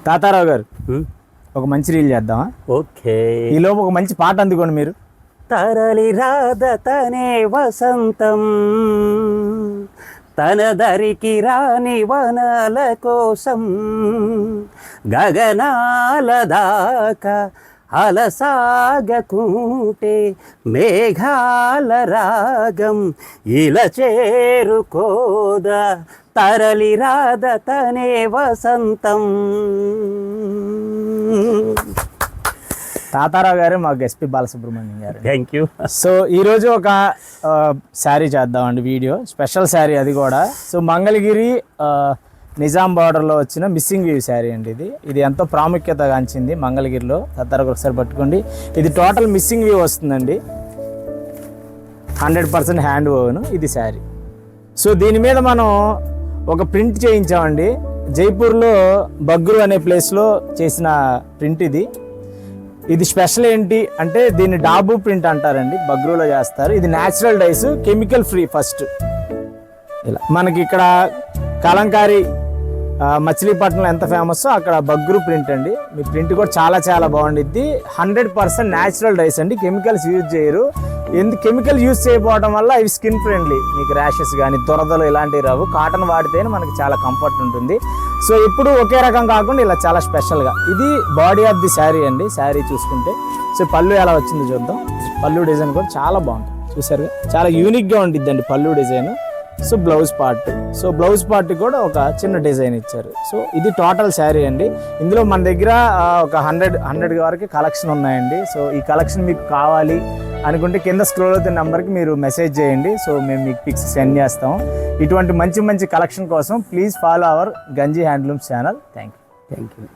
తాతారావు గారు ఒక మంచి రీల్ చేద్దామా? ఓకే. ఈలోపు ఒక మంచి పాట అందుకోండి మీరు. తరలి రాదతనే వసంతం, తన దరికి రాని వనాల కోసం, గగనాల దాకా అలసాగకుంటే మేఘాల రాగం ఇలా చేరుకోదా, తరలి రాదతనే వసంతం. తాతారావు గారు మాకు ఎస్పి బాలసుబ్రహ్మణ్యం గారు. Thank you. సో ఈరోజు ఒక శారీ చేద్దామండి, వీడియో స్పెషల్ శారీ అది కూడా. సో మంగళగిరి నిజాం బార్డర్లో వచ్చిన మిస్సింగ్ వ్యూ శారీ అండి. ఇది ఎంతో ప్రాముఖ్యత గాంచింది మంగళగిరిలో. తాతారావు ఒకసారి పట్టుకోండి. ఇది టోటల్ మిస్సింగ్ వ్యూ వస్తుందండి, 100% హ్యాండ్ ఓవెన్ ఇది శారీ. సో దీని మీద మనం ఒక ప్రింట్ చేయించామండి, జైపూర్లో బగ్రు అనే ప్లేస్లో చేసిన ప్రింట్ ఇది. ఇది స్పెషల్ ఏంటి అంటే దీన్ని డాబు ప్రింట్ అంటారండి, బగ్రూలో చేస్తారు. ఇది natural dice, chemical free. First ఇలా మనకి ఇక్కడ కలంకారీ మచిలీపట్నంలో ఎంత ఫేమస్ అక్కడ బగ్రు ప్రింట్ అండి. మీ ప్రింట్ కూడా చాలా చాలా బాగుండిద్ది. 100% న్యాచురల్ డైస్ అండి, కెమికల్స్ యూజ్ చేయరు. ఎందుకు కెమికల్ యూజ్ చేయకపోవడం వల్ల ఇవి స్కిన్ ఫ్రెండ్లీ, మీకు ర్యాషెస్ కానీ దురదలు ఇలాంటివి రావు. కాటన్ వాడితేనే మనకి చాలా కంఫర్ట్ ఉంటుంది. సో ఇప్పుడు ఒకే రకం కాకుండా ఇలా చాలా స్పెషల్గా. ఇది బాడీ ఆఫ్ ది శారీ అండి. శారీ చూసుకుంటే సో పళ్ళు ఎలా వచ్చింది చూద్దాం. పళ్ళు డిజైన్ కూడా చాలా బాగుంటుంది, చూసారుగా చాలా యూనిక్గా ఉండిద్దండి పళ్ళు design. So blouse part, so blouse part కూడా ఒక చిన్న డిజైన్ ఇచ్చారు. సో ఇది టోటల్ శారీ అండి. ఇందులో మన దగ్గర ఒక 100 వరకు కలెక్షన్ ఉన్నాయండి. సో ఈ కలెక్షన్ మీకు కావాలి అనుకుంటే కింద స్క్రోల్ అవుతున్న నెంబర్కి మీరు మెసేజ్ చేయండి. సో మేము మీకు పిక్స్ సెండ్ చేస్తాము. ఇటువంటి మంచి మంచి కలెక్షన్ కోసం ప్లీజ్ ఫాలో అవర్ గంజి హ్యాండ్లూమ్స్ ఛానల్. Thank you.